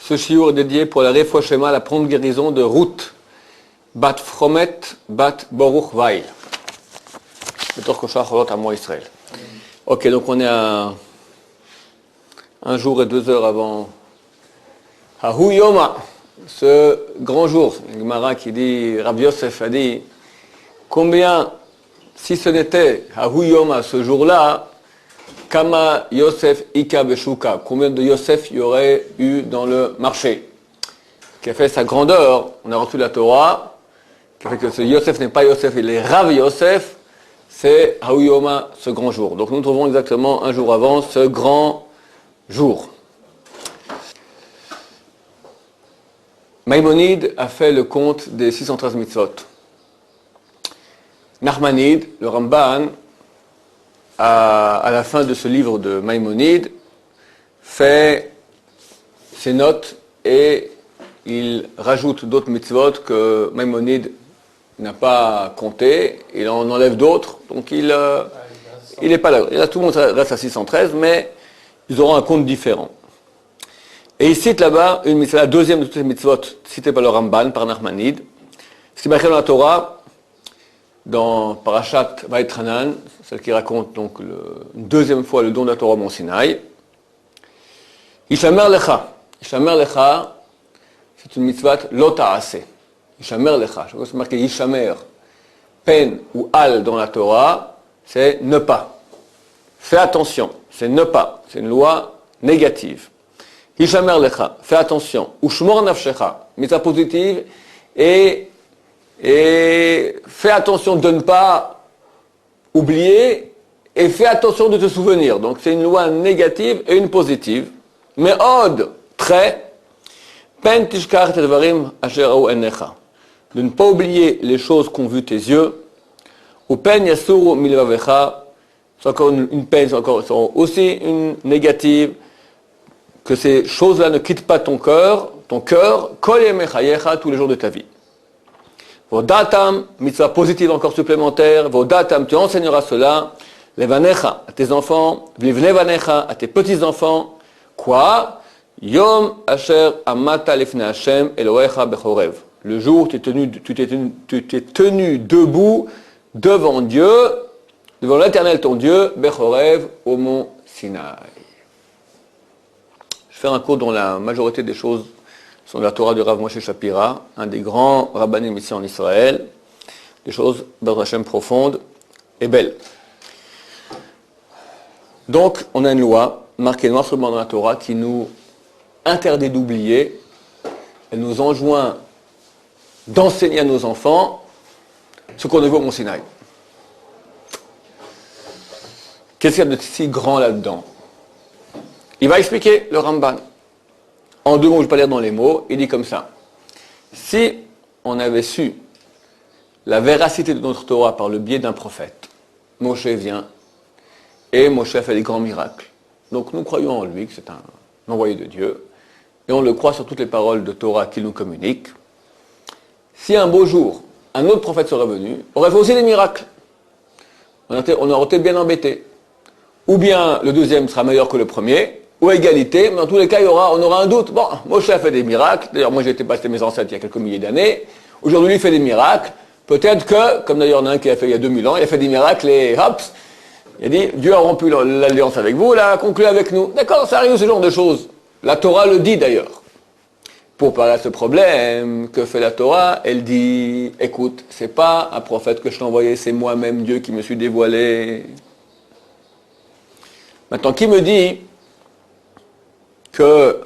Ce shiur est dédié pour la Refoua Shema, la prompte guérison de Ruth, Bat Fromet, Bat Baruch Vail. Israël. Ok, donc on est à un jour et 2 heures avant Hahu Yoma, ce grand jour. Gemara qui dit, Rabbi Yosef a dit, combien, si ce n'était Hahu Yoma, ce jour-là, Kama Yosef Ika Beshuka, combien de Yosef il y aurait eu dans le marché, qui a fait sa grandeur, on a reçu la Torah, qui a fait que ce Yosef n'est pas Yosef, il est Rav Yosef, c'est Hahu Yoma, ce grand jour. Donc nous trouvons exactement un jour avant ce grand jour. Maïmonide a fait le compte des 613 mitzvot. Nachmanide, le Ramban, à la fin de ce livre de Maïmonide, fait ses notes et il rajoute d'autres mitzvot que Maïmonide n'a pas compté, il en enlève d'autres, donc il n'est pas là. Tout le monde reste à 613, mais ils auront un compte différent. Et il cite là-bas une mitzvah, la deuxième de toutes les mitzvot citée par le Ramban, par Nachmanide. Ce qui est marqué dans la Torah, dans Parashat Vaïtranan, celle qui raconte donc une deuxième fois le don de la Torah au Mont Sinaï. Ishamer lecha. Ishamer lecha, c'est une mitzvah lo ta'aseh. Ishamer lecha. Je crois que c'est marqué Ishamer. Pen ou al dans la Torah, c'est ne pas. Fais attention, c'est ne pas. C'est une loi négative. Hishamer lecha, fais attention. Ushmor nafshecha, mitzvah positive, et fais attention de ne pas oublier, et fais attention de te souvenir. Donc c'est une loi négative et une positive. Mais od, très, pen tishkar tedvarim asher ra'u enecha. De ne pas oublier les choses qu'ont vu tes yeux. Ou pen yasuru milvavecha, c'est encore une peine, c'est aussi une négative, que ces choses-là ne quittent pas ton cœur, kol yemechayecha, tous les jours de ta vie. Vodatam, mitzvah positive encore supplémentaire, vodatam, tu enseigneras cela, levanecha, à tes enfants, vlivnevanecha, à tes petits-enfants, quoi? Yom asher amata lifne Hashem Elohecha bechorev. Le jour où tu t'es tenu debout devant Dieu, devant l'Éternel ton Dieu, bechorev, au mont Sinaï. Je vais faire un cours dont la majorité des choses sont de la Torah du Rav Moshe Shapira, un des grands rabbanim ici en Israël, des choses dans Hashem profondes et belles. Donc, on a une loi marquée noir sur blanc dans la Torah qui nous interdit d'oublier, elle nous enjoint d'enseigner à nos enfants ce qu'on a vu au Mont Sinaï. Qu'est-ce qu'il y a de si grand là-dedans? Il va expliquer le Ramban. En 2 mots, je ne vais pas lire dans les mots, il dit comme ça. Si on avait su la véracité de notre Torah par le biais d'un prophète, Moshe vient, et Moshe a fait des grands miracles. Donc nous croyons en lui, que c'est un envoyé de Dieu, et on le croit sur toutes les paroles de Torah qu'il nous communique. Si un beau jour, un autre prophète serait venu, aurait fait aussi des miracles, on aurait été bien embêtés. Ou bien le deuxième sera meilleur que le premier, ou à égalité, mais dans tous les cas, on aura un doute. Bon, Moshe a fait des miracles, d'ailleurs moi j'ai été passé mes ancêtres il y a quelques milliers d'années, aujourd'hui il fait des miracles, peut-être que, comme d'ailleurs il y en a un qui a fait il y a 2000 ans, il a fait des miracles et hop, il a dit, Dieu a rompu l'alliance avec vous, il a conclu avec nous. D'accord, ça arrive ce genre de choses. La Torah le dit d'ailleurs. Pour parler à ce problème, que fait la Torah? Elle dit, écoute, c'est pas un prophète que je t'ai envoyé, c'est moi-même Dieu qui me suis dévoilé. Maintenant, qui me dit que,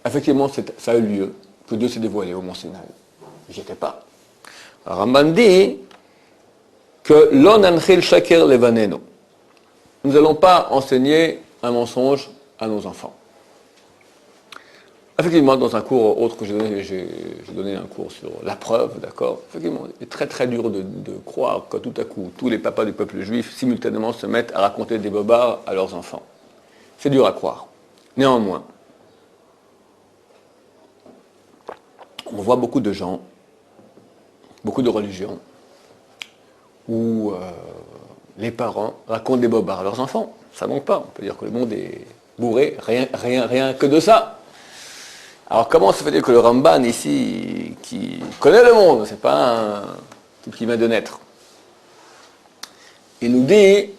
effectivement, ça a eu lieu, que Dieu s'est dévoilé au Mont Sinaï? J'y étais pas. Ramban dit que l'on anchil shaker levaneno. Nous n'allons pas enseigner un mensonge à nos enfants. Effectivement, dans un cours autre que j'ai donné un cours sur la preuve, d'accord. Effectivement, il est très très dur de croire que tout à coup, tous les papas du peuple juif simultanément se mettent à raconter des bobards à leurs enfants. C'est dur à croire. Néanmoins, on voit beaucoup de gens, beaucoup de religions, où les parents racontent des bobards à leurs enfants. Ça manque pas. On peut dire que le monde est bourré, rien que de ça. Alors comment se fait-il que le Ramban ici, qui connaît le monde, c'est pas un type qui vient de naître, il nous dit,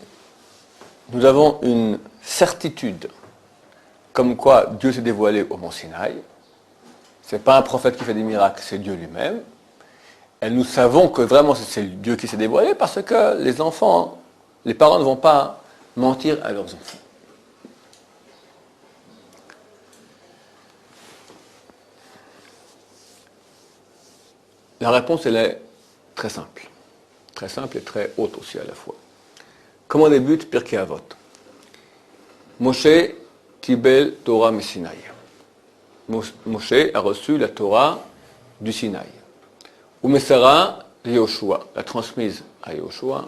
nous avons une certitude, comme quoi Dieu s'est dévoilé au mont Sinaï. C'est pas un prophète qui fait des miracles, c'est Dieu lui-même. Et nous savons que vraiment c'est Dieu qui s'est dévoilé parce que les enfants, les parents ne vont pas mentir à leurs enfants. La réponse, elle est très simple. Très simple et très haute aussi à la fois. Comment débute Pirkei Avot? Moshe Kibel Torah Messinaï. Moshe a reçu la Torah du Sinaï. Umesara Yoshua l'a transmise à Yoshua.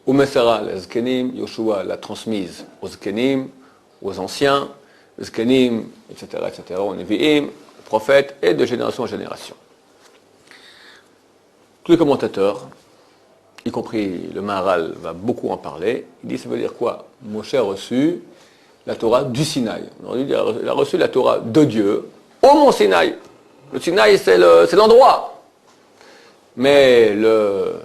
Umesara la Zkenim, Yoshua l'a transmise aux Zkenim, aux anciens, Zkenim, etc., aux Nevi'im, aux prophètes, et de génération en génération. Tous les commentateurs, y compris le Maharal, va beaucoup en parler. Il dit, ça veut dire quoi? Moshe a reçu la Torah du Sinaï. Il a reçu la Torah de Dieu au mont Sinaï. Le Sinaï, c'est l'endroit. Mais le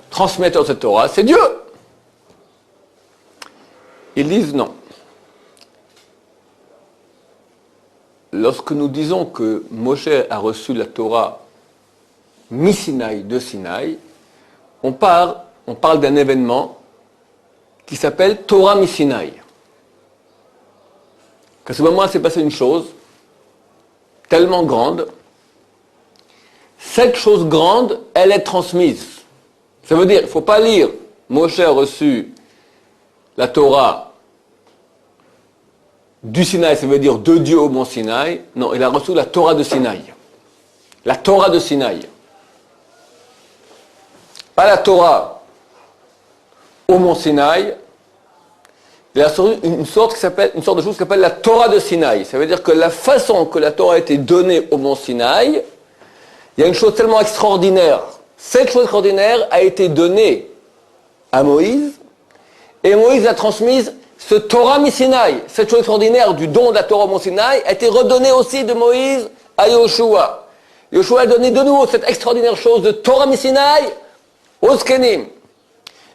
transmetteur de cette Torah, c'est Dieu. Ils disent non. Lorsque nous disons que Moshe a reçu la Torah mi-Sinaï de Sinaï, on parle d'un événement qui s'appelle Torah mi-Sinaï. Qu'à ce moment-là, s'est passé une chose tellement grande. Cette chose grande, elle est transmise. Ça veut dire, il ne faut pas lire Moshe a reçu la Torah du Sinaï, ça veut dire de Dieu au mont Sinaï. Non, il a reçu la Torah de Sinaï. La Torah de Sinaï. Pas la Torah au mont Sinaï. Il a reçu une sorte de chose qui s'appelle la Torah de Sinaï. Ça veut dire que la façon que la Torah a été donnée au mont Sinaï, il y a une chose tellement extraordinaire. Cette chose extraordinaire a été donnée à Moïse, et Moïse a transmise ce Torah mi-Sinaï. Cette chose extraordinaire du don de la Torah au mont Sinaï a été redonnée aussi de Moïse à Yoshua. Yoshua a donné de nouveau cette extraordinaire chose de Torah mi-Sinaï aux Zkenim.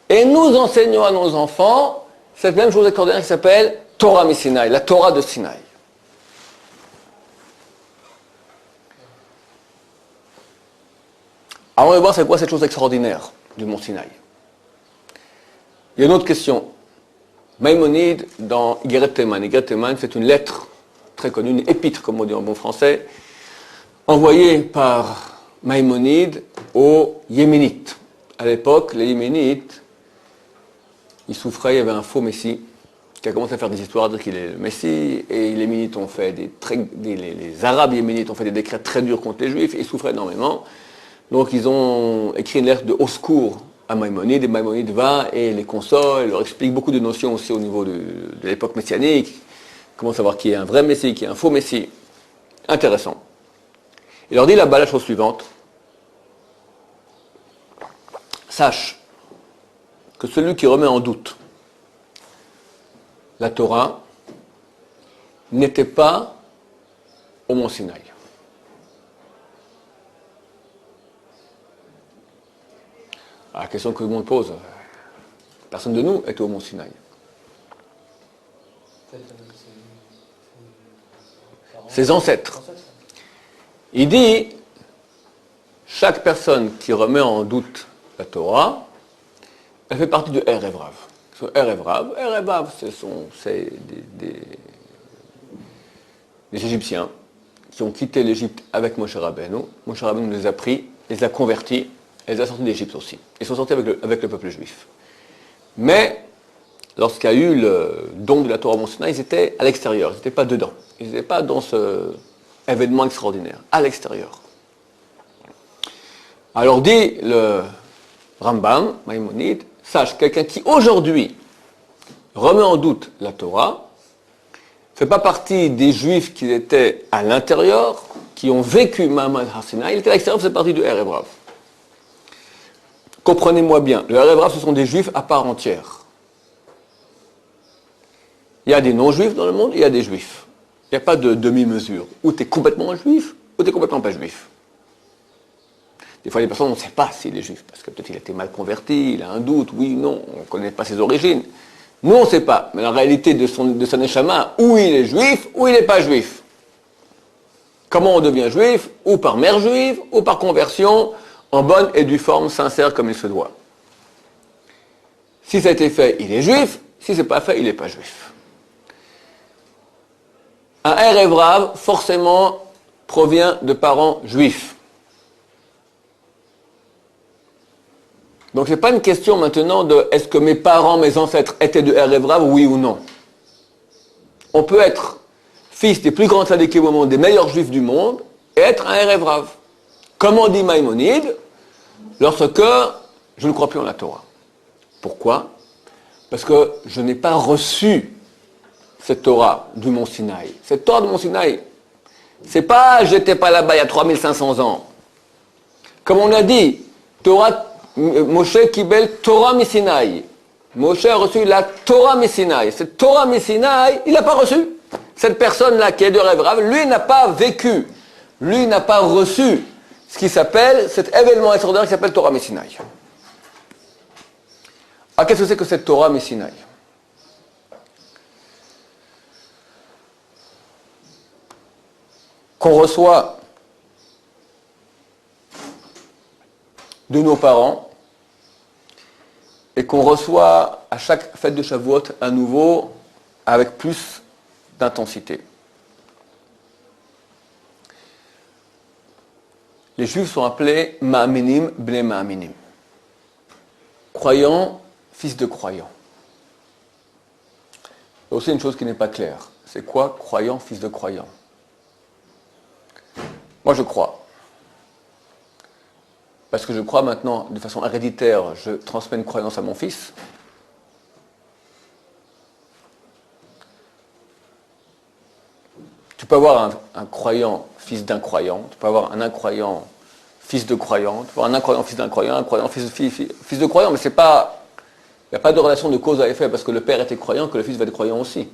Et nous enseignons à nos enfants cette même chose extraordinaire qui s'appelle Torah mi-Sinaï, la Torah de Sinaï. Avant de voir c'est quoi cette chose extraordinaire du mont Sinaï. Il y a une autre question. Maïmonide dans Igeret Teman. Igeret Teman, c'est une lettre très connue, une épître, comme on dit en bon français, envoyée par Maïmonide aux Yéménites. À l'époque, les Yéménites, ils souffraient, il y avait un faux Messie qui a commencé à faire des histoires, dire qu'il est le Messie, et les Yéménites ont fait les Arabes yéménites ont fait des décrets très durs contre les Juifs, et ils souffraient énormément. Donc ils ont écrit une lettre de au secours à Maïmonide, et Maïmonide va et les console, leur explique beaucoup de notions aussi au niveau de l'époque messianique, comment savoir qui est un vrai Messie, qui est un faux Messie. Intéressant. Il leur dit là-bas la chose suivante. Sache que celui qui remet en doute la Torah n'était pas au mont Sinaï. La question que tout le monde pose, personne de nous était au mont Sinaï. Ses ancêtres. Il dit, chaque personne qui remet en doute la Torah, elle fait partie de Erev Rav. Erev Rav, c'est des Égyptiens qui ont quitté l'Égypte avec Moshe Rabbeinu. Moshe Rabbeinu les a pris, les a convertis, et les a sortis d'Égypte aussi. Ils sont sortis avec le peuple juif. Mais, lorsqu'il y a eu le don de la Torah au mont Sinaï, ils étaient à l'extérieur, ils n'étaient pas dedans. Ils n'étaient pas dans ce événement extraordinaire, à l'extérieur. Alors dit le Rambam, Maïmonide, sache, quelqu'un qui aujourd'hui remet en doute la Torah, ne fait pas partie des Juifs qui étaient à l'intérieur, qui ont vécu Ma'amad Har Sinaï, il était à l'extérieur, c'est partie du Erev Rav. Comprenez-moi bien, le Erev Rav, ce sont des Juifs à part entière. Il y a des non-Juifs dans le monde, il y a des Juifs. Il n'y a pas de demi-mesure. Ou tu es complètement juif, ou tu n'es complètement pas juif. Des fois, les personnes, on ne sait pas s'il est juif, parce que peut-être il a été mal converti, il a un doute, oui, non, on ne connaît pas ses origines. Nous, on ne sait pas. Mais la réalité de son neshama, ou il est juif, ou il n'est pas juif. Comment on devient juif? Ou par mère juive, ou par conversion, en bonne et due forme, sincère comme il se doit. Si ça a été fait, il est juif. Si ce n'est pas fait, il n'est pas juif. Un Erev Rav, forcément, provient de parents juifs. Donc, ce n'est pas une question maintenant de est-ce que mes parents, mes ancêtres étaient de Erev Rav, oui ou non. On peut être fils des plus grands tzadikim au monde, des meilleurs juifs du monde, et être un Erev Rav. Comme on dit Maïmonide, lorsque je ne crois plus en la Torah. Pourquoi? Parce que je n'ai pas reçu cette Torah du Mont Sinaï. Cette Torah du Mont Sinaï, c'est pas j'étais pas là-bas il y a 3500 ans. Comme on a dit, Torah, Moshe Kibel Torah Misinaï. Moshe a reçu la Torah Misinaï. Cette Torah Misinaï, il n'a pas reçu. Cette personne-là qui est de Erev Rav, lui n'a pas vécu, lui n'a pas reçu ce qui s'appelle, cet événement extraordinaire qui s'appelle Torah Misinaï. Ah, qu'est-ce que c'est que cette Torah Misinaï? Qu'on reçoit de nos parents et qu'on reçoit à chaque fête de Shavuot à nouveau avec plus d'intensité. Les Juifs sont appelés Ma'aminim bnei Ma'aminim. Croyants, fils de croyants. Il y a aussi une chose qui n'est pas claire. C'est quoi croyant, fils de croyant? Moi je crois. Parce que je crois maintenant, de façon héréditaire, je transmets une croyance à mon fils. Tu peux avoir un croyant, fils d'un croyant. Tu peux avoir un incroyant, fils de croyant. Tu peux avoir un incroyant, fils d'un croyant, un croyant, fils de croyant. Mais c'est pas, il n'y a pas de relation de cause à effet, parce que le père était croyant, que le fils va être croyant aussi.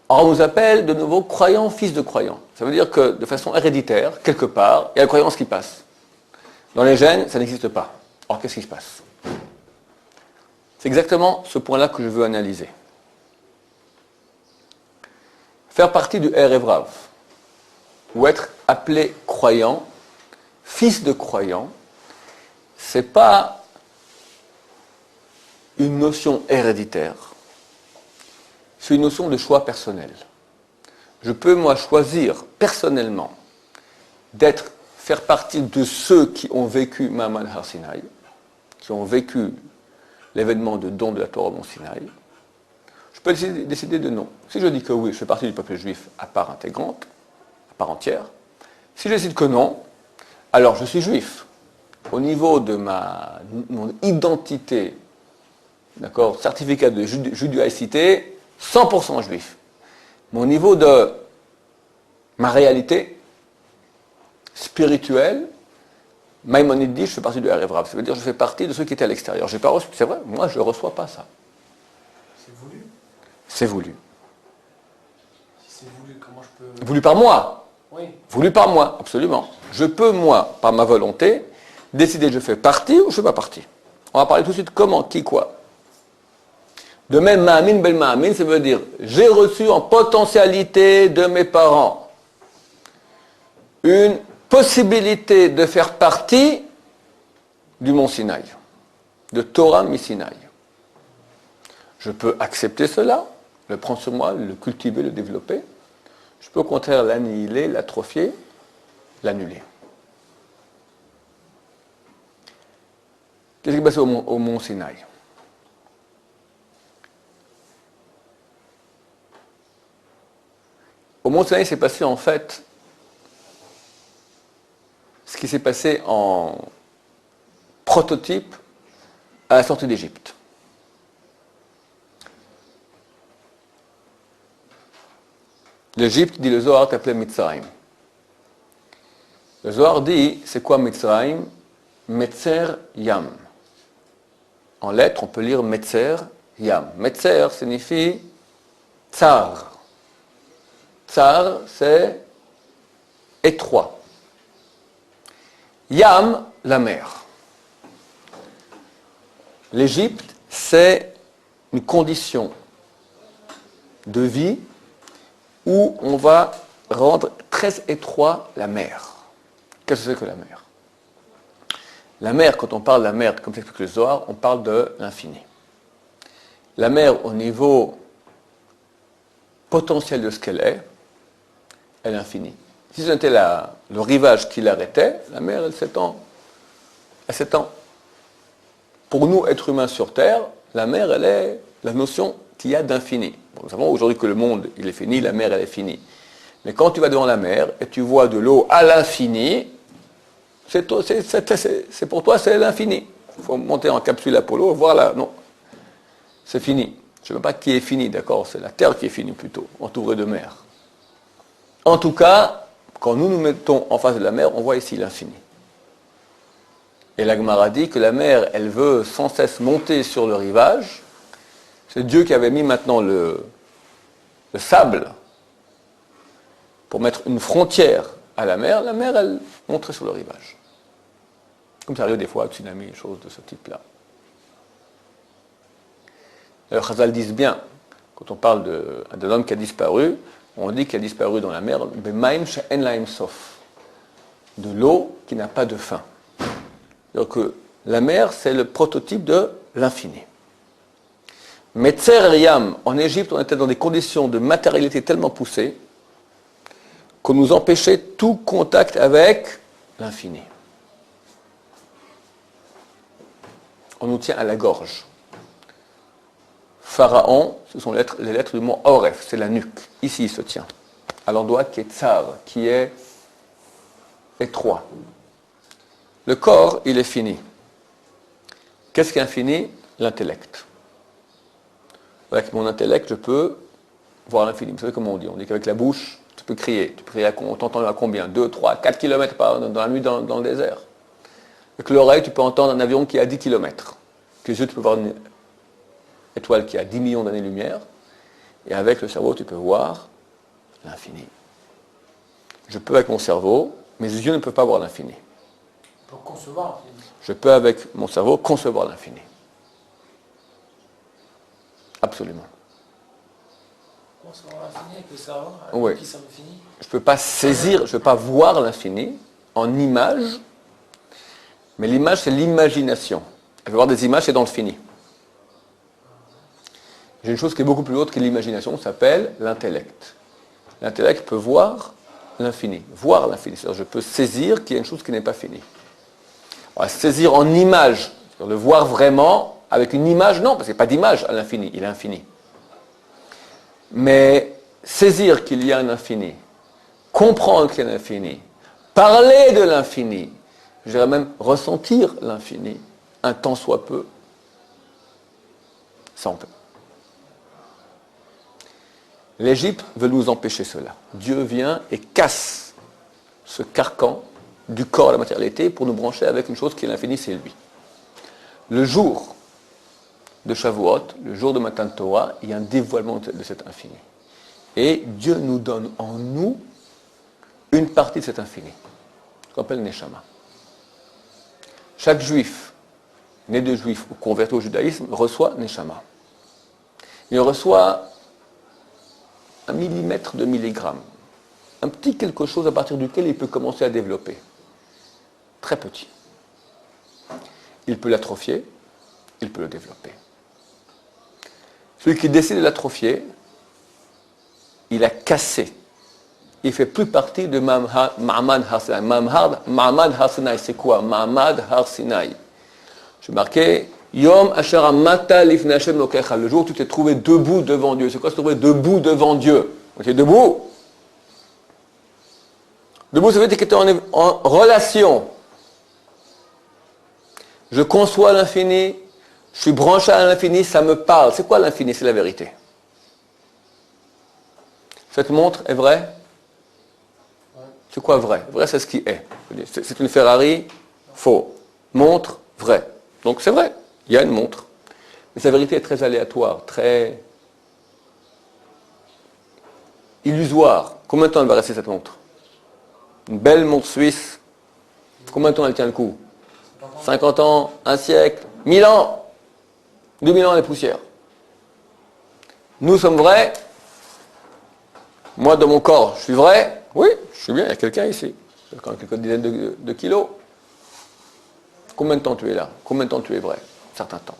Alors on nous appelle de nouveau croyant, fils de croyant. Ça veut dire que de façon héréditaire, quelque part, il y a la croyance qui passe. Dans les gènes, ça n'existe pas. Alors qu'est-ce qui se passe? C'est exactement ce point-là que je veux analyser. Faire partie du Erev Rav, ou être appelé croyant, fils de croyant, c'est pas une notion héréditaire, c'est une notion de choix personnel. Je peux, moi, choisir personnellement faire partie de ceux qui ont vécu Ma'amad Har Sinaï, qui ont vécu l'événement de don de la Torah au Mont Sinaï. Je peux décider de non. Si je dis que oui, je fais partie du peuple juif à part intégrante, à part entière, si je décide que non, alors je suis juif. Au niveau de mon identité, d'accord, certificat de judéicité, 100% juif. Mais au niveau de ma réalité spirituelle, Maïmonide dit, je fais partie du Erev Rav. Ça veut dire que je fais partie de ceux qui étaient à l'extérieur. J'ai pas reçu, c'est vrai, moi je ne reçois pas ça. C'est voulu. C'est voulu. Si c'est voulu, comment je peux... Voulu par moi. Oui. Voulu par moi, absolument. Je peux, moi, par ma volonté, décider que je fais partie ou je ne fais pas partie. On va parler tout de suite comment, qui, quoi. De même, Ma'amin bel Ma'amin, ça veut dire j'ai reçu en potentialité de mes parents une possibilité de faire partie du Mont Sinaï, de Torah Misinaï. Je peux accepter cela, le prendre sur moi, le cultiver, le développer. Je peux au contraire l'annihiler, l'atrophier, l'annuler. Qu'est-ce qui s'est passé au Mont Sinaï? Au Mont Sinaï, s'est passé en fait ce qui s'est passé en prototype à la sortie d'Égypte. L'Égypte, dit le Zohar, est appelée Mitzrayim. Le Zohar dit, c'est quoi Mitzrayim? Metzer Yam. En lettres, on peut lire Metzer Yam. Metzer signifie tsar. Tsar, c'est étroit. Yam, la mer. L'Égypte, c'est une condition de vie où on va rendre très étroit la mer. Qu'est-ce que c'est que la mer? La mer, quand on parle de la mer, comme s'explique le Zohar, on parle de l'infini. La mer, au niveau potentiel de ce qu'elle est, elle est infinie. Si c'était le rivage qui l'arrêtait, la mer, elle s'étend. Elle s'étend. Pour nous, êtres humains sur Terre, la mer, elle est la notion qu'il y a d'infini. Bon, nous savons aujourd'hui que le monde, il est fini, la mer, elle est finie. Mais quand tu vas devant la mer et tu vois de l'eau à l'infini, c'est pour toi, c'est l'infini. Il faut monter en capsule Apollo, voir là, non. C'est fini. Je ne sais même pas qui est fini, d'accord? C'est la Terre qui est finie plutôt, entourée de mer. En tout cas, quand nous nous mettons en face de la mer, on voit ici l'infini. Et la Gemara dit que la mer, elle veut sans cesse monter sur le rivage. C'est Dieu qui avait mis maintenant le sable pour mettre une frontière à la mer. La mer, elle monterait sur le rivage. Comme ça arrive des fois, tsunami, des choses de ce type-là. Les Chazal disent bien, quand on parle d'un homme qui a disparu, on dit qu'il a disparu dans la mer, B'maim she'en lahem sof, de l'eau qui n'a pas de fin. Donc la mer, c'est le prototype de l'infini. Mais Tser Yam, en Égypte, on était dans des conditions de matérialité tellement poussées qu'on nous empêchait tout contact avec l'infini. On nous tient à la gorge. Pharaon, ce sont les lettres du mot Oref, c'est la nuque. Ici, il se tient. À l'endroit qui est tsar, qui est étroit. Le corps, il est fini. Qu'est-ce qui est infini? L'intellect. Avec mon intellect, je peux voir l'infini. Vous savez comment on dit? On dit qu'avec la bouche, tu peux crier. Tu peux crier, on t'entend à combien? 2, 3, 4 km dans la nuit dans le désert. Avec l'oreille, tu peux entendre un avion qui est à 10 km. Avec les yeux, tu peux voir une étoile qui a 10 millions d'années-lumière. Et avec le cerveau, tu peux voir l'infini. Je peux avec mon cerveau, mes yeux ne peuvent pas voir l'infini. On peut concevoir l'infini. Je peux avec mon cerveau concevoir l'infini. Absolument. Concevoir l'infini avec le cerveau, Oui. qui ça me finit. Je ne peux pas saisir, je ne peux pas voir l'infini en image, mais l'image, c'est l'imagination. Je veux voir des images, c'est dans le fini. J'ai une chose qui est beaucoup plus haute que l'imagination, ça s'appelle l'intellect. L'intellect peut voir l'infini. Voir l'infini. C'est-à-dire je peux saisir qu'il y a une chose qui n'est pas finie. Alors, saisir en image, le voir vraiment avec une image, non, parce qu'il n'y a pas d'image à l'infini, il est infini. Mais saisir qu'il y a un infini, comprendre qu'il y a un infini, parler de l'infini, je dirais même ressentir l'infini, un tant soit peu, ça on peut. L'Égypte veut nous empêcher cela. Dieu vient et casse ce carcan du corps à la matérialité pour nous brancher avec une chose qui est l'infini, c'est lui. Le jour de Shavuot, le jour de Matan Torah, il y a un dévoilement de cet infini. Et Dieu nous donne en nous une partie de cet infini, ce qu'on appelle Neshama. Chaque juif, né de juif ou converti au judaïsme, reçoit Neshama. Il reçoit 1 millimètre de milligramme. Un petit quelque chose à partir duquel il peut commencer à développer. Très petit. Il peut l'atrophier, il peut le développer. Celui qui décide de l'atrophier, il a cassé. Il ne fait plus partie de Ma'amad Har Sinai. Ma'amad Har Sinai, c'est quoi? Ma'amad Har Sinai. Je marquais Yom Asher Amata Lifnei Hashem Elokecha. Le jour où tu t'es trouvé debout devant Dieu. C'est quoi se trouver debout devant Dieu? Tu es debout. Debout, ça veut dire que tu es en relation. Je conçois l'infini, je suis branché à l'infini, ça me parle. C'est quoi l'infini? C'est la vérité. Cette montre est vraie? C'est quoi vrai? Vrai, c'est ce qui est. C'est une Ferrari, faux. Montre, vrai. Donc c'est vrai, il y a une montre. Mais sa vérité est très aléatoire, très illusoire. Combien de temps elle va rester cette montre? Une belle montre suisse. Combien de temps elle tient le coup? 50 ans, un siècle, 1000 ans. 2000 ans, les poussières. Nous sommes vrais. Moi, dans mon corps, je suis vrai. Oui, je suis bien, il y a quelqu'un ici. Il y a quand même quelques dizaines de kilos. Combien de temps tu es là? Combien de temps tu es vrai? Un certain temps.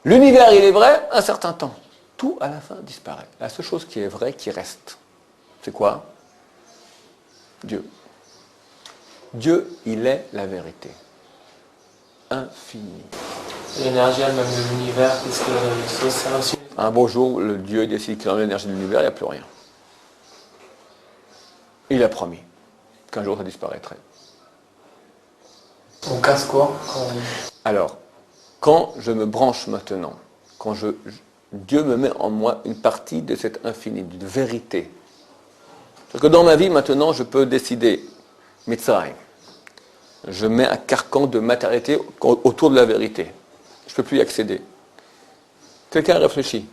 L'univers, il est vrai un certain temps. Tout, à la fin, disparaît. La seule chose qui est vraie, qui reste, c'est quoi? Dieu. Dieu, il est la vérité. Infini. L'énergie elle-même de l'univers, est-ce que ça sert aussi? Un beau jour, le Dieu décide qu'il enlève l'énergie de l'univers, il n'y a plus rien. Il a promis qu'un jour ça disparaîtrait. On casse quoi Alors, quand je me branche maintenant, quand Dieu me met en moi une partie de cette infini, de vérité. Parce que dans ma vie, maintenant, je peux décider, Mitzrayim, je mets un carcan de matérialité autour de la vérité. Je ne peux plus y accéder. Quelqu'un réfléchit.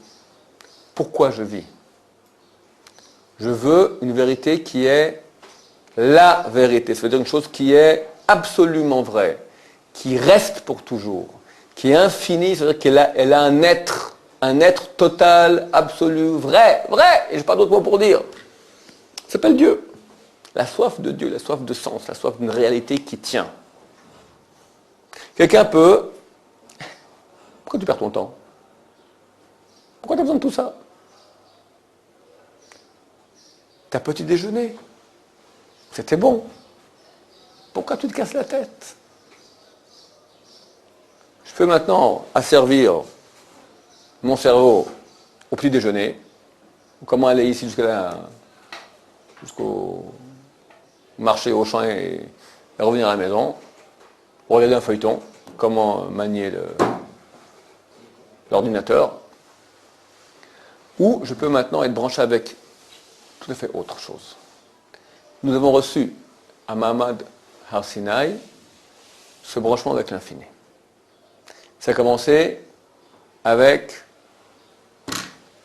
Pourquoi je vis? Je veux une vérité qui est la vérité. Ça veut dire une chose qui est absolument vraie, qui reste pour toujours, qui est infinie, c'est-à-dire qu'elle a un être total, absolu, vrai, et je n'ai pas d'autre mot pour dire. Ça s'appelle Dieu. La soif de Dieu, la soif de sens, la soif d'une réalité qui tient. Quelqu'un peut... Pourquoi tu perds ton temps? Pourquoi tu as besoin de tout ça? T'as petit déjeuner. C'était bon. Pourquoi tu te casses la tête? Je peux maintenant asservir mon cerveau au petit déjeuner. Comment aller ici jusqu'au marché au champ et revenir à la maison. Regarder un feuilleton. Comment manier l'ordinateur. Ou je peux maintenant être branché avec tout à fait autre chose. Nous avons reçu à Mahamad Har Sinai ce branchement avec l'infini. Ça a commencé avec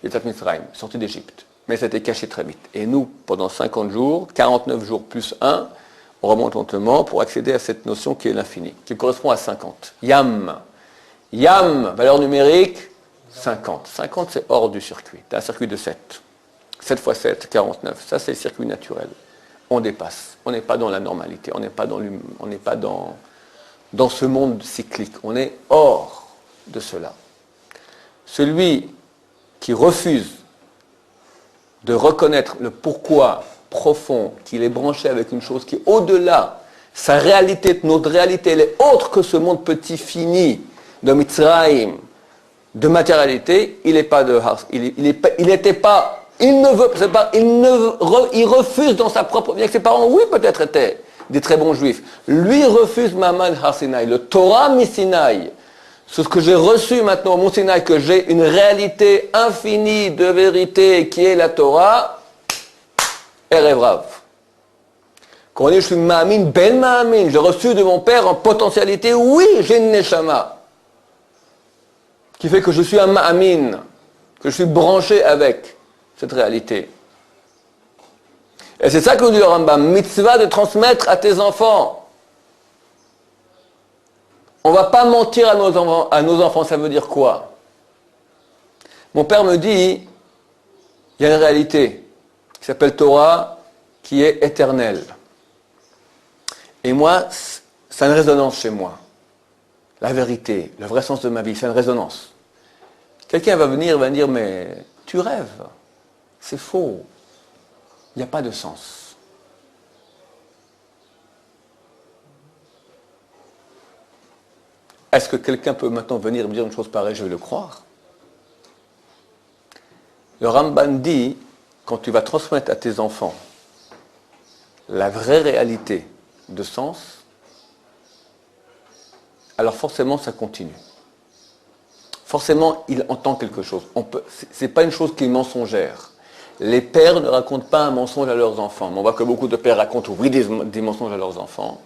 l'État de Mitzrayim, sortie d'Égypte. Mais ça a été caché très vite. Et nous, pendant 50 jours, 49 jours plus 1, on remonte lentement pour accéder à cette notion qui est l'infini, qui correspond à 50. Yam. Yam, valeur numérique, 50. 50, c'est hors du circuit. Tu as un circuit de 7. 7 x 7, 49. Ça, c'est le circuit naturel. On dépasse. On n'est pas dans la normalité. On n'est pas dans ce monde cyclique. On est hors de cela. Celui qui refuse de reconnaître le pourquoi profond, qu'il est branché avec une chose qui est au-delà, sa réalité, notre réalité, elle est autre que ce monde petit fini de Mitzrayim, de matérialité, il n'est pas de Har, il n'était pas, il ne veut, c'est pas, il refuse dans sa propre, bien que ses parents, oui, peut-être étaient des très bons juifs. Lui refuse Mahamad Har Sinai, le Torah mi-Sinaï. Ce que j'ai reçu maintenant au Mont Sinaï, que j'ai une réalité infinie de vérité qui est la Torah, Erev Rav. Quand on dit je suis Mahamin, Ben Mahamin, j'ai reçu de mon père en potentialité, oui, j'ai une Neshama. Qui fait que je suis un Mahamin, que je suis branché avec cette réalité. Et c'est ça que nous dit le Rambam, mitzvah de transmettre à tes enfants. On ne va pas mentir à nos enfants, ça veut dire quoi? Mon père me dit, il y a une réalité qui s'appelle Torah, qui est éternelle. Et moi, ça a une résonance chez moi. La vérité, le vrai sens de ma vie, c'est une résonance. Quelqu'un va venir, va dire, mais tu rêves, c'est faux, il n'y a pas de sens. Est-ce que quelqu'un peut maintenant venir me dire une chose pareille, je vais le croire? Le Ramban dit, quand tu vas transmettre à tes enfants la vraie réalité de sens, alors forcément ça continue. Forcément, il entend quelque chose. Ce n'est pas une chose qui est mensongère. Les pères ne racontent pas un mensonge à leurs enfants. Mais on voit que beaucoup de pères racontent, oui, des mensonges à leurs enfants.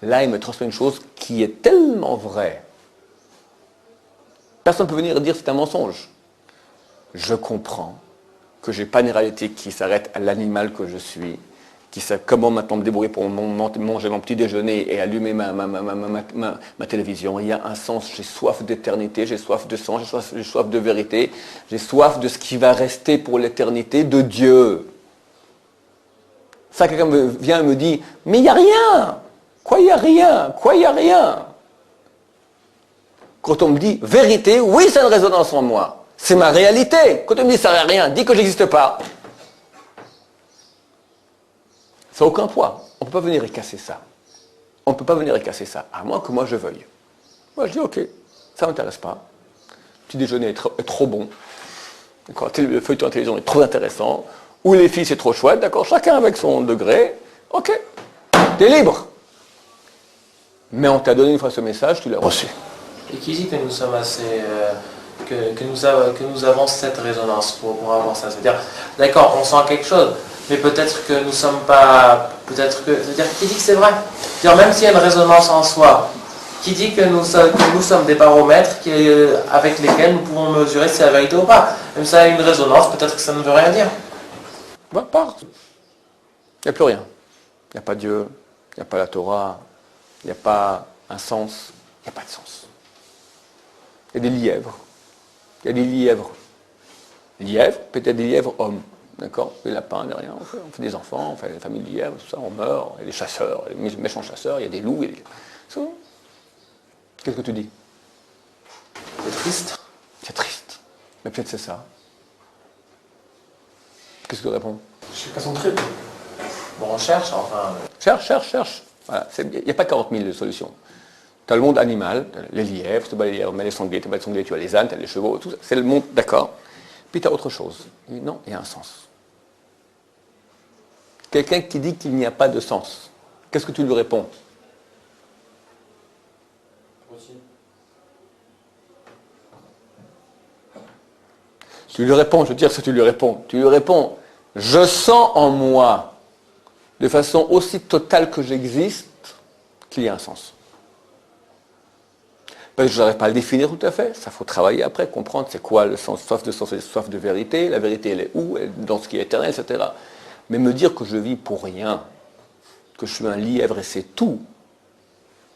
Là, il me transmet une chose qui est tellement vraie. Personne ne peut venir dire que c'est un mensonge. Je comprends que je n'ai pas une réalité qui s'arrête à l'animal que je suis, qui sait comment maintenant me débrouiller pour manger mon petit déjeuner et allumer ma télévision. Il y a un sens, j'ai soif d'éternité, j'ai soif de sang, j'ai soif de vérité, j'ai soif de ce qui va rester pour l'éternité de Dieu. Ça, quelqu'un vient et me dit, mais il n'y a rien. Quoi, il n'y a rien? Quoi, il n'y a rien? Quand on me dit vérité, oui, c'est une résonance en moi. C'est ma réalité. Quand on me dit ça n'a rien, dit que je n'existe pas. Ça n'a aucun poids. On ne peut pas venir et casser ça. On ne peut pas venir et casser ça, à moins que moi je veuille. Moi je dis ok, ça ne m'intéresse pas. Le petit déjeuner est trop bon. D'accord, le feuilleton à la télévision est trop intéressant. Ou les filles c'est trop chouette, d'accord, chacun avec son degré. Ok, t'es libre. Mais on t'a donné une fois ce message, tu l'as reçu. Et qui dit que nous sommes assez... que nous avons cette résonance pour avoir ça? C'est-à-dire, d'accord, on sent quelque chose, mais peut-être que nous ne sommes pas... C'est-à-dire, qui dit que c'est vrai? C'est-à-dire, même s'il y a une résonance en soi, qui dit que nous sommes des baromètres avec lesquels nous pouvons mesurer si c'est la vérité ou pas? Même si ça a une résonance, peut-être que ça ne veut rien dire. Bah, part. Il n'y a plus rien. Il n'y a pas Dieu, il n'y a pas la Torah, il n'y a pas un sens, il n'y a pas de sens. Il y a des lièvres. Il y a des lièvres. Lièvres, peut-être des lièvres hommes. D'accord? Des lapins, des rien. On fait des enfants, on fait des familles de lièvres, tout ça, on meurt. Il y a des chasseurs, des méchants chasseurs, il y a des loups. Il y a des... C'est bon. Qu'est-ce que tu dis? C'est triste. C'est triste. Mais peut-être c'est ça. Qu'est-ce que tu réponds? Je suis pas son trip. Bon, on cherche, enfin... Cherche. Voilà. Il n'y a pas 40 000 solutions. Tu as le monde animal, les lièvres, tu as les lièvres, mais les sangliers, tu as les sangliers, tu as les ânes, tu as les chevaux, tout ça. C'est le monde, d'accord. Puis tu as autre chose. Non, il y a un sens. Quelqu'un qui dit qu'il n'y a pas de sens, qu'est-ce que tu lui réponds? Tu lui réponds, je veux dire ce que tu lui réponds. Tu lui réponds, je sens en moi, de façon aussi totale que j'existe, qu'il y a un sens. Parce que je n'arrive pas à le définir tout à fait, ça faut travailler après, comprendre c'est quoi le sens, soif de vérité, la vérité elle est où, elle est dans ce qui est éternel, etc. Mais me dire que je vis pour rien, que je suis un lièvre et c'est tout,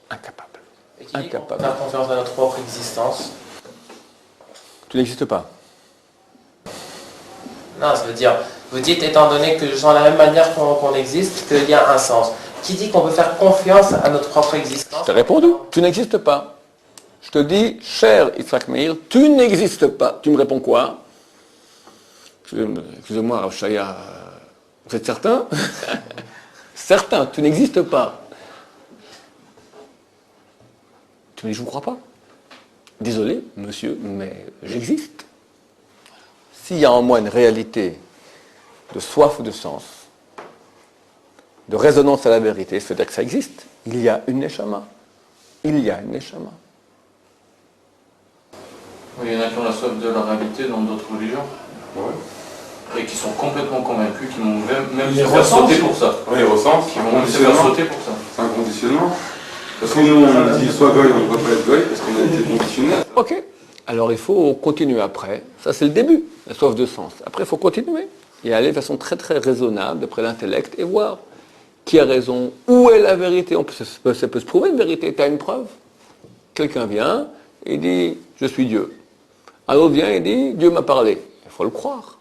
incapable. Et qui dit qu'on peut faire confiance à notre propre existence? Tu n'existes pas. Non, ça veut dire, vous dites, étant donné que je sens de la même manière qu'on existe, qu'il y a un sens. Qui dit qu'on peut faire confiance à notre propre existence? Je t'ai répondu, tu n'existes pas. Je te dis, cher Yitzhak Meir, tu n'existes pas. Tu me réponds quoi? Excusez-moi, Rav Shaya, vous êtes certain? Certain, tu n'existes pas. Tu me dis, je ne vous crois pas. Désolé, monsieur, mais j'existe. S'il y a en moi une réalité de soif de sens, de résonance à la vérité, c'est-à-dire que ça existe. Il y a une neshama. Il y a une neshama. Oui, il y en a qui ont la soif de la réalité dans d'autres religions. Ouais. Et qui sont complètement convaincus, qui vont même Ils se faire ressentent. sauter pour ça. Oui, ils ressentent. Qui vont même se faire sauter pour ça. C'est un conditionnement. Parce que nous, on dit soit goy, on ne peut pas être goy, parce qu'on a été conditionné. Ok. Alors il faut continuer après. Ça c'est le début, la soif de sens. Après il faut continuer et aller de façon très très raisonnable d'après l'intellect et voir qui a raison, où est la vérité. Ça peut se prouver une vérité, tu as une preuve. Quelqu'un vient et dit je suis Dieu. Un autre vient et dit Dieu m'a parlé. Il faut le croire.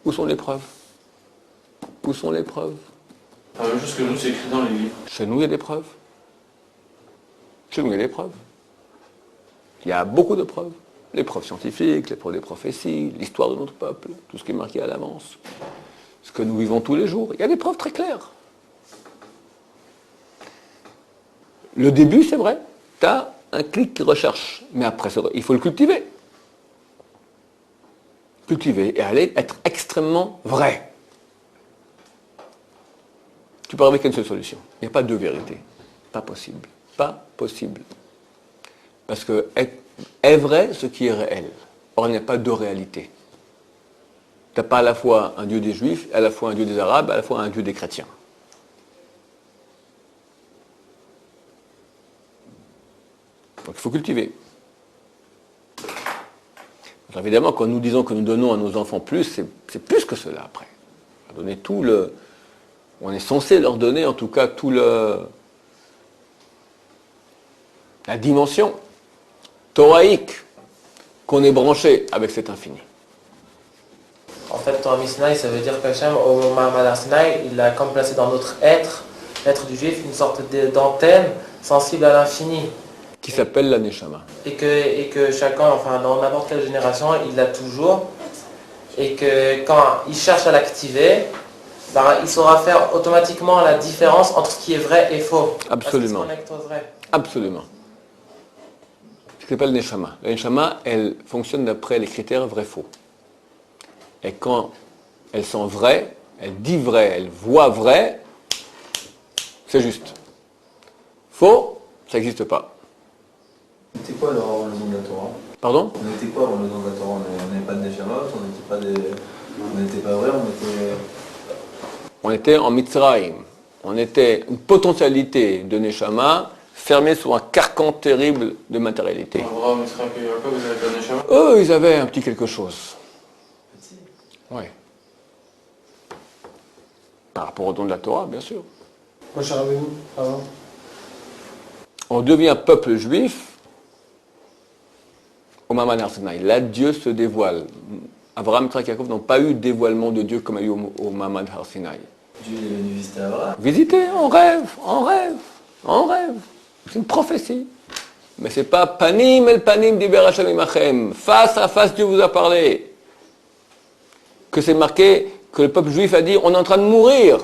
Où sont les preuves? Où sont les preuves? La même chose que nous, c'est écrit dans les livres. Chez nous il y a des preuves. Chez nous il y a des preuves. Il y a beaucoup de preuves. Les preuves scientifiques, les preuves des prophéties, l'histoire de notre peuple, tout ce qui est marqué à l'avance, ce que nous vivons tous les jours. Il y a des preuves très claires. Le début, c'est vrai, tu as un clic qui recherche, mais après, il faut le cultiver. Cultiver et aller être extrêmement vrai. Tu peux arriver qu'à une seule solution. Il n'y a pas deux vérités. Pas possible. Pas possible. Parce que est vrai ce qui est réel. Or, il n'y a pas deux réalités. Tu n'as pas à la fois un Dieu des Juifs, à la fois un Dieu des Arabes, à la fois un Dieu des chrétiens. Donc il faut cultiver. Alors évidemment, quand nous disons que nous donnons à nos enfants plus, c'est plus que cela après. On va donner tout le... On est censé leur donner en tout cas tout le... la dimension thoraïque qu'on est branché avec cet infini. En fait, Torah Sinaï, ça veut dire qu'Hachem, au Mahamad Sinaï, il a comme placé dans notre être, l'être du juif, une sorte d'antenne sensible à l'infini. Qui s'appelle la Neshama. Et que chacun, enfin dans n'importe quelle génération, il l'a toujours. Et que quand il cherche à l'activer, ben, il saura faire automatiquement la différence entre ce qui est vrai et faux. Absolument. Parce qu'il se connecte au vrai. Absolument. Ce qui s'appelle Neshama. La Neshama, elle fonctionne d'après les critères vrai-faux. Et quand elle sent vrai, elle dit vrai, elle voit vrai, c'est juste. Faux, ça n'existe pas. C'était quoi alors le nom de la Torah? Pardon? On était quoi le nom de la Torah? On n'avait pas de Neshamot, on n'était pas vrai, On était en Mitzrayim. On était une potentialité de Neshama fermée sous un carcan terrible de matérialité. Abraham, Israël et Jacob, vous avez pas de Neshama? Eux, ils avaient un petit quelque chose. Petit. Oui. Par rapport au don de la Torah, bien sûr. Moi, j'ai revenu avant. On devient peuple juif au Maman Arsinaï. Là, Dieu se dévoile. Abraham, Yitzhak et Yaakov n'ont pas eu de dévoilement de Dieu comme il y a eu au Maman Arsinaï. Dieu est venu visiter Abraham. Visiter, en rêve, en rêve, en rêve. C'est une prophétie. Mais c'est pas panim el panim diber Hashem imachem. Face à face, Dieu vous a parlé. Que c'est marqué que le peuple juif a dit on est en train de mourir.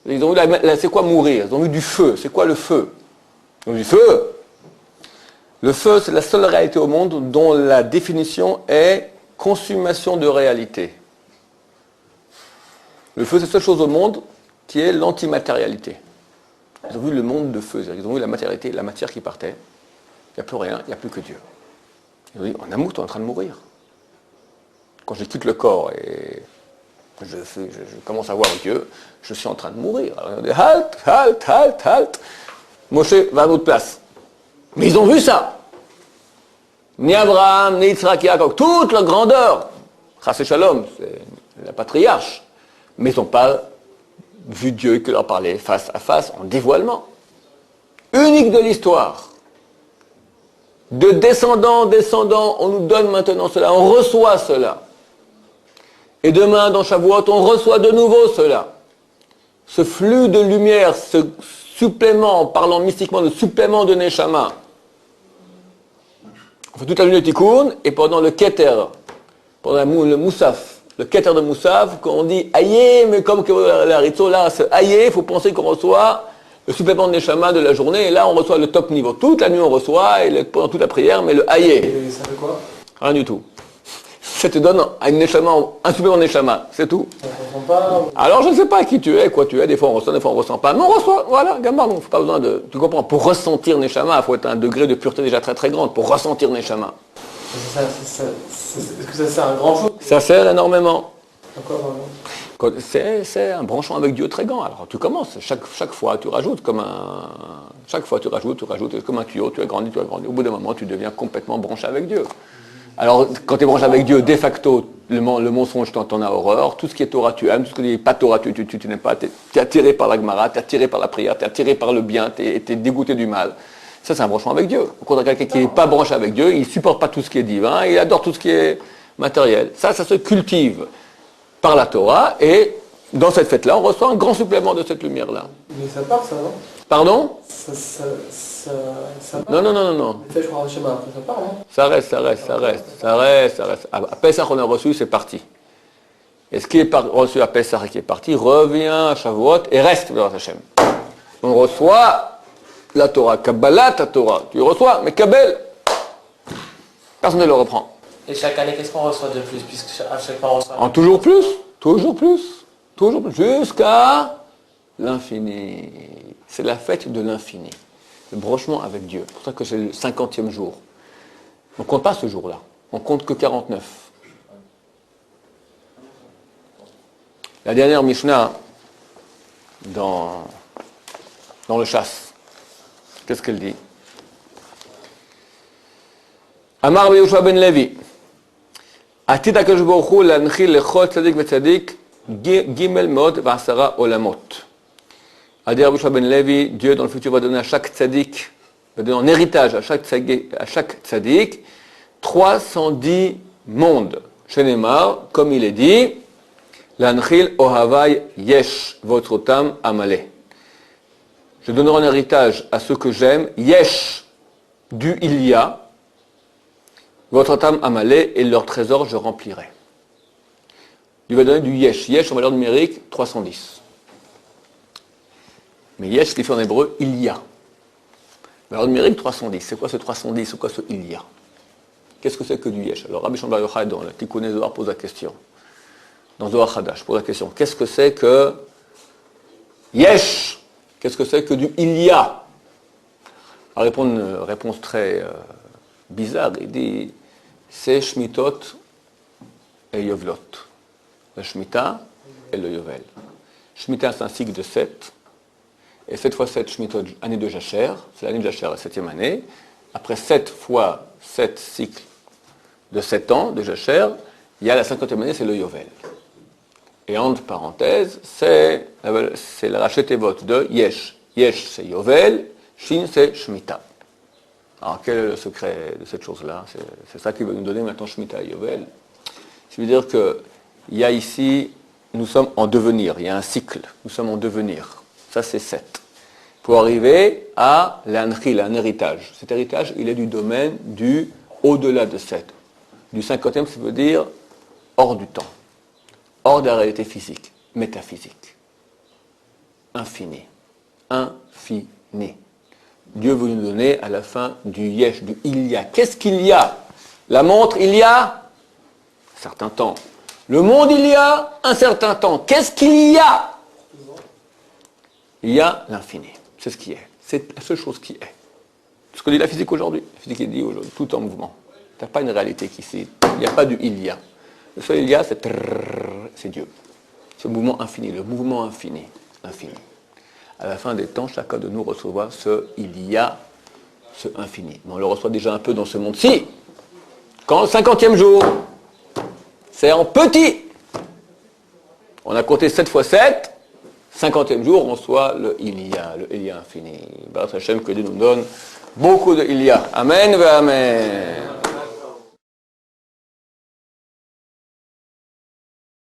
Ils ont vu c'est quoi mourir? Ils ont vu du feu. C'est quoi le feu? Ils ont vu du feu. Le feu, c'est la seule réalité au monde dont la définition est consommation de réalité. Le feu, c'est la seule chose au monde qui est l'antimatérialité. Ils ont vu le monde de feu, ils ont vu la matérialité, la matière qui partait. Il n'y a plus rien, il n'y a plus que Dieu. Ils ont dit, en amour, tu es en train de mourir. Quand je quitte le corps et je commence à voir Dieu, je suis en train de mourir. Alors ils ont dit, halt, halt, halt, halt. Moshe, va à notre place. Mais ils ont vu ça. Ni Abraham, ni Yitzhak, Yaakov, toute leur grandeur. Chas et Shalom, c'est la patriarche. Mais ils n'ont pas vu Dieu qui leur parlait face à face, en dévoilement. Unique de l'histoire. De descendant en descendant, on nous donne maintenant cela, on reçoit cela. Et demain, dans Shavuot, on reçoit de nouveau cela. Ce flux de lumière, ce supplément, en parlant mystiquement de supplément de Neshama. On fait toute la lune de Tikkun, et pendant le Keter, pendant le Moussaf, le Keter de Moussaf, quand on dit aïe, mais comme que la Ritzo, là, ce aïe, il faut penser qu'on reçoit le supplément de Neshama de la journée, et là, on reçoit le top niveau. Toute la nuit, on reçoit, et pendant toute la prière, mais le aïe. Et ça fait quoi? Rien du tout. Ça te donne un supplément de Neshama, c'est tout. On comprend pas. Alors je ne sais pas qui tu es, quoi tu es, des fois on ressent, des fois on ne ressent pas. Mais on reçoit, voilà, gamin, il ne faut pas besoin de... Tu comprends, pour ressentir Neshama, il faut être à un degré de pureté déjà très très grande, pour ressentir Neshama. Est-ce que ça sert à un grand chose? Ça sert énormément. Encore vraiment. C'est un branchement avec Dieu très grand. Alors tu commences, chaque fois tu rajoutes comme un... Chaque fois tu rajoutes, comme un tuyau, tu agrandis. Au bout d'un moment, tu deviens complètement branché avec Dieu. Alors, quand tu es branché avec Dieu, de facto, le mensonge t'en a horreur. Tout ce qui est Torah, tu aimes. Tout ce qui n'est pas Torah, tu n'aimes pas. Tu es attiré par la Gemara, tu es attiré par la prière, tu es attiré par le bien, tu es dégoûté du mal. Ça, c'est un branchement avec Dieu. Au contraire, quelqu'un qui n'est pas branché avec Dieu, il ne supporte pas tout ce qui est divin, il adore tout ce qui est matériel. Ça se cultive par la Torah, et dans cette fête-là, on reçoit un grand supplément de cette lumière-là. Mais ça part, ça, non? Pardon? Ça part. Non. Les fêtes, je crois, schéma, après, ça part, non? Ça reste. À Pessah, on a reçu, c'est parti. Et ce qui est reçu à Pessah et qui est parti revient à Shavuot et reste dans Hashem. On reçoit la Torah, Kabbalah ta Torah. Tu reçois, mais Kabbel, personne ne le reprend. Et chaque année, qu'est-ce qu'on reçoit de plus? Puisque à chaque fois, on reçoit. En toujours plus, jusqu'à l'infini. C'est la fête de l'infini. Le branchement avec Dieu. C'est pour ça que c'est le 50e jour. On ne compte pas ce jour-là. On compte que 49. La dernière Mishnah dans le chasse. Qu'est-ce qu'elle dit? Amar Yehoshua ben Levi. עתיד הקדוש ברוך הוא להנחיל לכל צדיק וצדיק ג' מאות ועשרה עולמות. A dit Rabbi Shua ben Levi, Dieu dans le futur va donner à chaque tzaddik, va donner en héritage à chaque tzaddik 310 mondes. Chez Neymar, comme il est dit, l'anchil ohavai yesh votrotam amale. Je donnerai en héritage à ceux que j'aime, yesh, du il y a, votrotam amale, et leur trésor je remplirai. Il va donner du yesh. Yesh en valeur numérique, 310. Mais yesh, ce qui fait en hébreu, il y a. Valeur numérique, 310. C'est quoi ce 310? C'est quoi ce il y a? Qu'est-ce que c'est que du yesh? Alors Rabbi Shimon Bar Yochai, dans le Tikkuné Zohar, pose la question. Dans Zohar Hadash, pose la question. Qu'est-ce que c'est que yesh? Qu'est-ce que c'est que du il y a? Il répond une réponse très bizarre. Il dit, c'est Shmitot et Yovlot. La Shemitah et le Yovel. Shemitah, c'est un cycle de 7. Et 7 fois 7, Shemitah, année de Jacher. C'est l'année de Jacher, la 7e année. Après 7 fois 7 cycles de 7 ans de Jacher, il y a la 50e année, c'est le Yovel. Et entre parenthèses, c'est la rachetée vote de Yesh. Yesh, c'est Yovel. Shin, c'est Shemitah. Alors, quel est le secret de cette chose-là? C'est ça qui va nous donner maintenant Shemitah et Yovel. Ça veut dire que il y a ici, nous sommes en devenir, il y a un cycle, nous sommes en devenir. Ça, c'est 7. Pour arriver à l'anchil, un héritage. Cet héritage, il est du domaine du au-delà de 7. Du 50e, ça veut dire hors du temps, hors de la réalité physique, métaphysique. Infini. Infini. Dieu veut nous donner à la fin du yesh, du il y a. Qu'est-ce qu'il y a? La montre, il y a un certain temps. Le monde, il y a un certain temps. Qu'est-ce qu'il y a? Il y a l'infini. C'est ce qui est. C'est la seule chose qui est. Ce que dit la physique aujourd'hui. La physique dit aujourd'hui, tout en mouvement. Il n'y a pas une réalité qui s'est. Il n'y a pas du il y a. Le seul il y a, c'est Dieu. Ce mouvement infini, le mouvement infini. Infini. À la fin des temps, chacun de nous recevra ce il y a, ce infini. Mais on le reçoit déjà un peu dans ce monde-ci. Quand le 50e jour, c'est en petit. On a compté 7 fois 7. 50e jour, on reçoit le il y a infini. Baruch Hashem, que Dieu nous donne beaucoup de il y a. Amen, amen.